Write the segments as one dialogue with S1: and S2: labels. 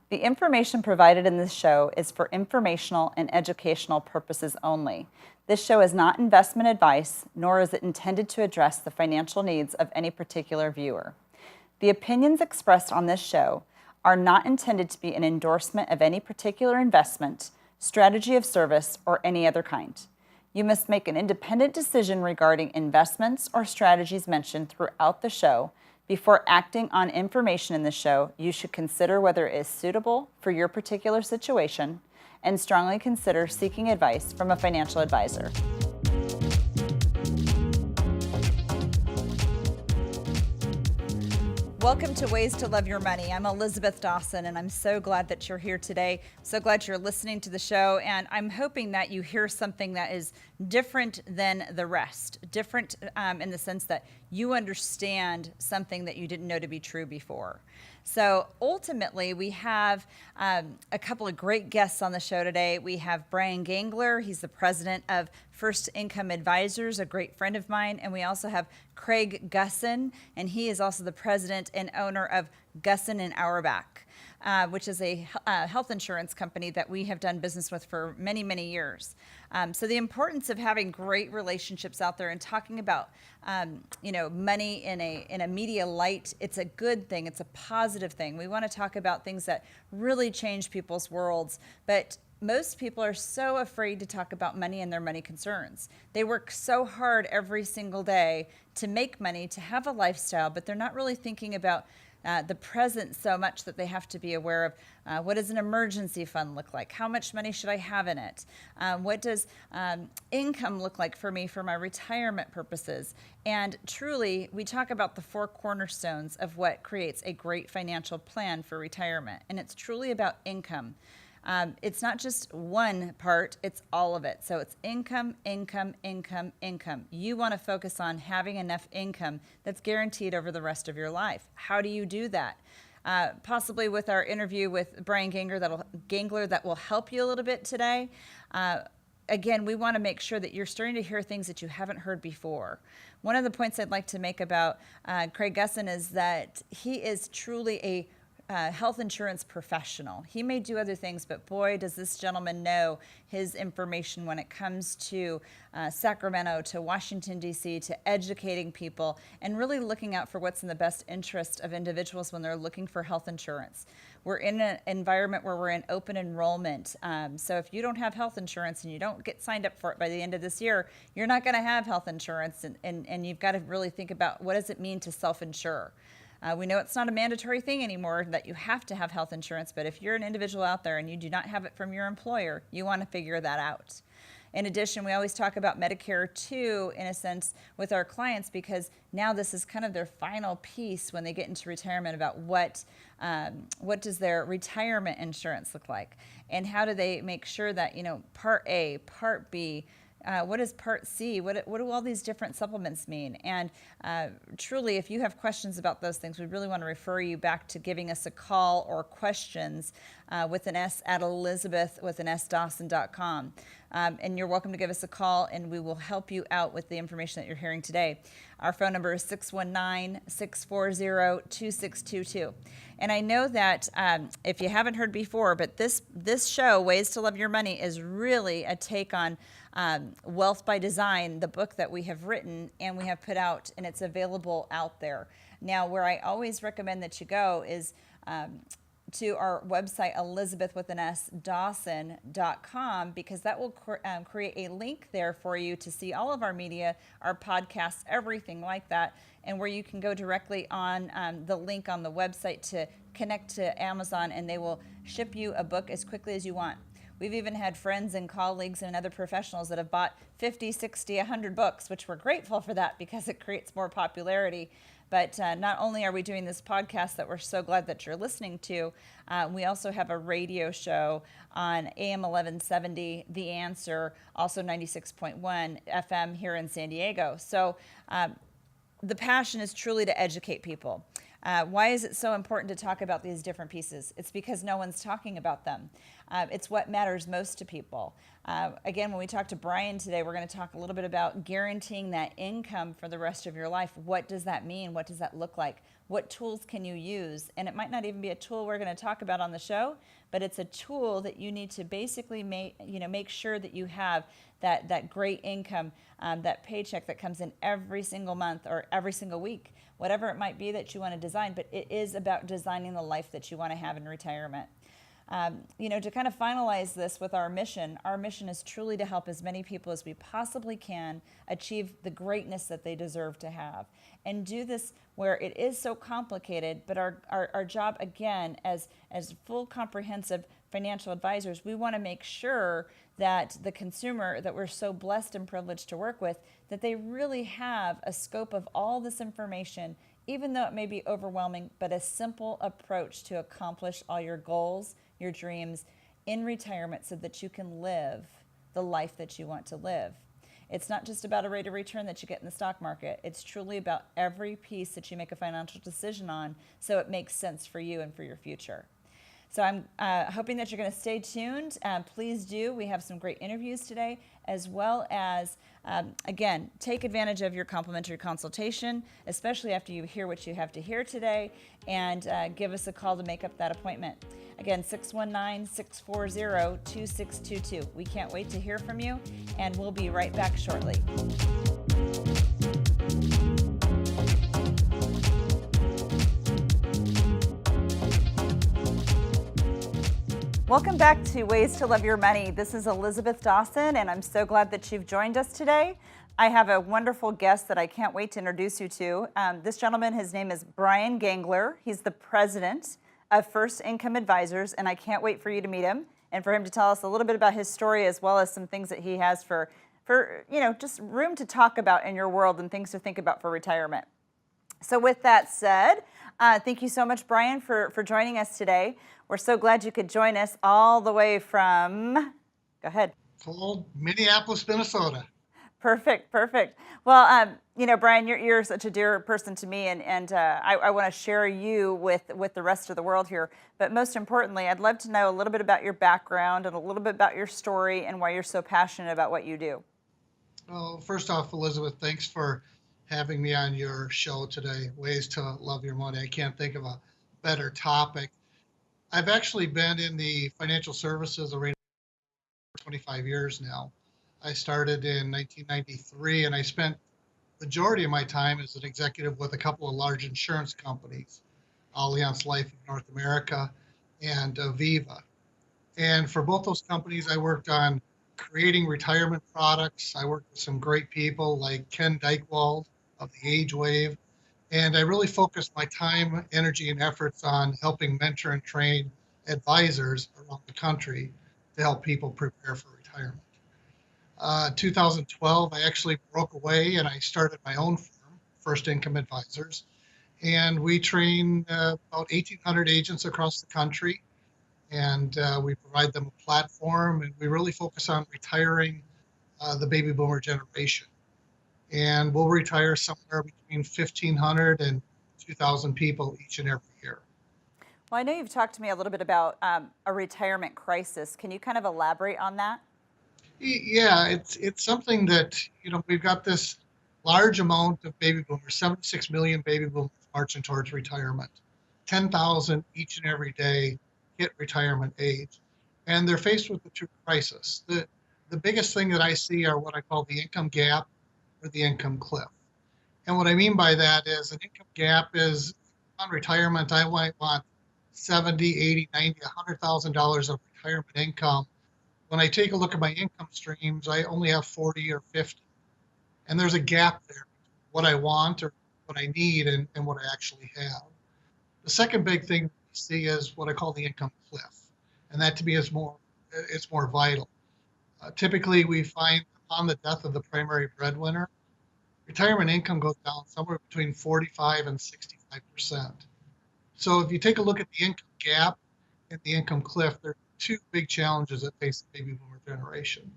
S1: The information provided in this show is for informational and educational purposes only. This show is not investment advice, nor is it intended to address the financial needs of any particular viewer. The opinions expressed on this show are not intended to be an endorsement of any particular investment, strategy of service, or any other kind. You must make an independent decision regarding investments or strategies mentioned throughout the show. Before acting on information in the show, you should consider whether it is suitable for your particular situation and strongly consider seeking advice from a financial advisor. Welcome to Ways to Love Your Money. I'm Elisabeth Dawson, and I'm so glad that you're here today. So glad you're listening to the show, and I'm hoping that you hear something that is different than the rest. Different in the sense that you understand something that you didn't know to be true before. So ultimately, we have a couple of great guests on the show today. We have Brian Gengler. He's the president of First Income Advisors, a great friend of mine. And we also have Craig Gusson, and he is also the president and owner of Gusson and Auerbach, which is a health insurance company that we have done business with for many, many years. So the importance of having great relationships out there and talking about, money in a media light, it's a good thing. It's a positive thing. We want to talk about things that really change people's worlds, but most people are so afraid to talk about money and their money concerns. They work so hard every single day to make money, to have a lifestyle, but they're not really thinking about the present so much that they have to be aware of what does an emergency fund look like? How much money should I have in it? What does income look like for me for my retirement purposes? And truly, we talk about the four cornerstones of what creates a great financial plan for retirement. And it's truly about income. It's not just one part, it's all of it. So it's income, income, income, income. You want to focus on having enough income that's guaranteed over the rest of your life. How do you do that? Possibly with our interview with Brian Gengler that will help you a little bit today. Again, we want to make sure that you're starting to hear things that you haven't heard before. One of the points I'd like to make about Craig Gusson is that he is truly a health insurance professional. He may do other things, but boy, does this gentleman know his information when it comes to Sacramento, to Washington, D.C., to educating people and really looking out for what's in the best interest of individuals when they're looking for health insurance. We're in an environment where we're in open enrollment. So if you don't have health insurance and you don't get signed up for it by the end of this year, you're not going to have health insurance. And you've got to really think about what does it mean to self-insure. We know it's not a mandatory thing anymore that you have to have health insurance, but if you're an individual out there and you do not have it from your employer, you want to figure that out. In addition, we always talk about Medicare too, in a sense, with our clients, because now this is kind of their final piece when they get into retirement about what does their retirement insurance look like, and how do they make sure that, Part A, Part B, what is Part C? What do all these different supplements mean? And truly, if you have questions about those things, we really want to refer you back to giving us a call or questions with an S at elisabeth.dawson.com. And you're welcome to give us a call, and we will help you out with the information that you're hearing today. Our phone number is 619-640-2622. And I know that if you haven't heard before, but this show, Ways to Love Your Money, is really a take on Wealth by Design, the book that we have written and we have put out, and it's available out there. Now, where I always recommend that you go is to our website, elisabeth.dawson.com, because that will create a link there for you to see all of our media, our podcasts, everything like that, and where you can go directly on the link on the website to connect to Amazon, and they will ship you a book as quickly as you want. We've even had friends and colleagues and other professionals that have bought 50, 60, 100 books, which we're grateful for that because it creates more popularity. But not only are we doing this podcast that we're so glad that you're listening to, we also have a radio show on AM 1170, The Answer, also 96.1 FM here in San Diego. So the passion is truly to educate people. Why is it so important to talk about these different pieces? It's because no one's talking about them. It's what matters most to people. Again, when we talk to Brian today, we're going to talk a little bit about guaranteeing that income for the rest of your life. What does that mean? What does that look like? what tools can you use? And it might not even be a tool we're going to talk about on the show, but it's a tool that you need to basically make sure that you have that great income, that paycheck that comes in every single month or every single week, whatever it might be that you want to design. But it is about designing the life that you want to have in retirement. To kind of finalize this with our mission is truly to help as many people as we possibly can achieve the greatness that they deserve to have. And do this where it is so complicated, but our job, again, as full comprehensive financial advisors, we want to make sure that the consumer that we're so blessed and privileged to work with, that they really have a scope of all this information, even though it may be overwhelming, but a simple approach to accomplish all your goals, your dreams in retirement so that you can live the life that you want to live. It's not just about a rate of return that you get in the stock market. It's truly about every piece that you make a financial decision on so it makes sense for you and for your future. So I'm hoping that you're going to stay tuned. Please do. We have some great interviews today, as well as, again, take advantage of your complimentary consultation, especially after you hear what you have to hear today, and give us a call to make up that appointment. Again, 619-640-2622. We can't wait to hear from you, and we'll be right back shortly. Welcome back to Ways to Love Your Money. This is Elisabeth Dawson, and I'm so glad that you've joined us today. I have a wonderful guest that I can't wait to introduce you to. This gentleman, his name is Brian Gengler. He's the president of First Income Advisors, and I can't wait for you to meet him and for him to tell us a little bit about his story, as well as some things that he has for just room to talk about in your world and things to think about for retirement. So with that said, thank you so much, Brian, for joining us today. We're so glad you could join us all the way from, go ahead.
S2: Cold Minneapolis, Minnesota.
S1: Perfect. Well, Brian, you're such a dear person to me, and I want to share you with the rest of the world here. But most importantly, I'd love to know a little bit about your background and a little bit about your story and why you're so passionate about what you do.
S2: Well, first off, Elizabeth, thanks for having me on your show today, Ways to Love Your Money. I can't think of a better topic. I've actually been in the financial services arena for 25 years now. I started in 1993, and I spent the majority of my time as an executive with a couple of large insurance companies, Allianz Life of North America and Aviva. And for both those companies, I worked on creating retirement products. I worked with some great people like Ken Dykewald of the Age Wave. And I really focused my time, energy, and efforts on helping mentor and train advisors around the country to help people prepare for retirement. 2012, I actually broke away and I started my own firm, First Income Advisors. And we train about 1,800 agents across the country. And we provide them a platform, and we really focus on retiring the baby boomer generation. And we'll retire somewhere between 1,500 and 2,000 people each and every year.
S1: Well, I know you've talked to me a little bit about a retirement crisis. Can you kind of elaborate on that?
S2: Yeah, it's something that, we've got this large amount of baby boomers, 76 million baby boomers marching towards retirement. 10,000 each and every day hit retirement age. And they're faced with the true crisis. The biggest thing that I see are what I call the income gap or the income cliff. And what I mean by that is an income gap is on retirement, I might want 70, 80, 90, $100,000 of retirement income. When I take a look at my income streams, I only have 40 or 50. And there's a gap there, what I want or what I need and what I actually have. The second big thing we see is what I call the income cliff. And that to me is more vital. Typically, we find upon the death of the primary breadwinner, retirement income goes down somewhere between 45 and 65%. So if you take a look at the income gap and the income cliff, there are two big challenges that face the baby boomer generation.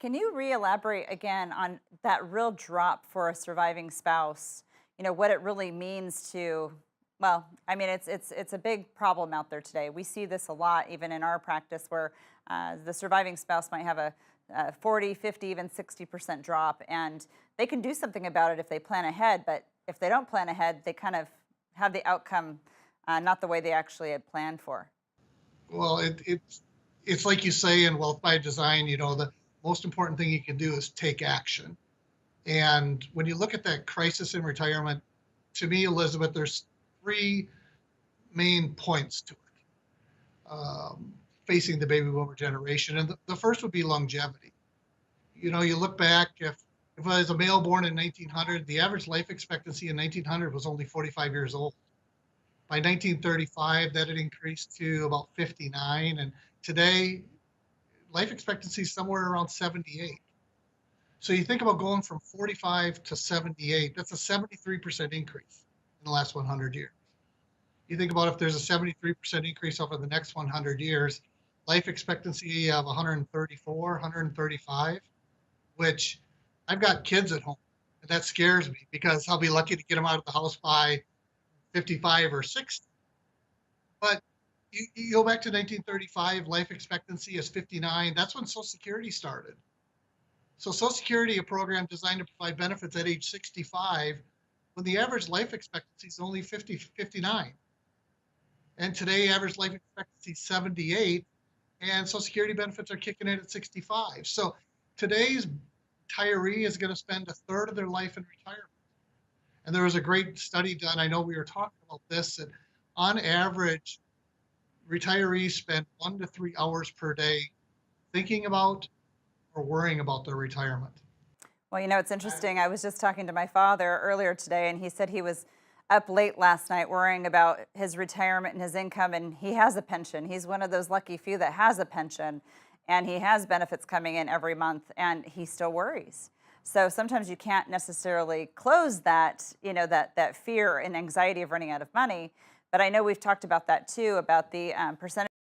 S1: Can you re-elaborate again on that real drop for a surviving spouse? What it really means to, well, I mean, it's a big problem out there today. We see this a lot, even in our practice, where the surviving spouse might have a 40, 50, even 60% drop, and they can do something about it if they plan ahead. But if they don't plan ahead, they kind of have the outcome not the way they actually had planned for.
S2: Well, it's like you say in Wealth by Design, the most important thing you can do is take action. And when you look at that crisis in retirement, to me, Elizabeth, there's three main points to it facing the baby boomer generation. And the first would be longevity. You look back, if I was a male born in 1900, the average life expectancy in 1900 was only 45 years old. By 1935, that had increased to about 59. And today, life expectancy is somewhere around 78. So you think about going from 45 to 78, that's a 73% increase in the last 100 years. You think about if there's a 73% increase over the next 100 years, life expectancy of 134, 135, which I've got kids at home, and that scares me because I'll be lucky to get them out of the house by 55 or 60. But you go back to 1935, life expectancy is 59. That's when Social Security started. So Social Security, a program designed to provide benefits at age 65, when the average life expectancy is only 59. And today, average life expectancy is 78, and Social Security benefits are kicking in at 65. So today's retiree is going to spend a third of their life in retirement. And there was a great study done. I know we were talking about this, and on average, retirees spend 1 to 3 hours per day thinking about or worrying about their retirement.
S1: Well, it's interesting. I was just talking to my father earlier today, and he said he was up late last night worrying about his retirement and his income, and he has a pension. He's one of those lucky few that has a pension, and he has benefits coming in every month, and he still worries. So sometimes you can't necessarily close that, that fear and anxiety of running out of money. But I know we've talked about that too, about the percentage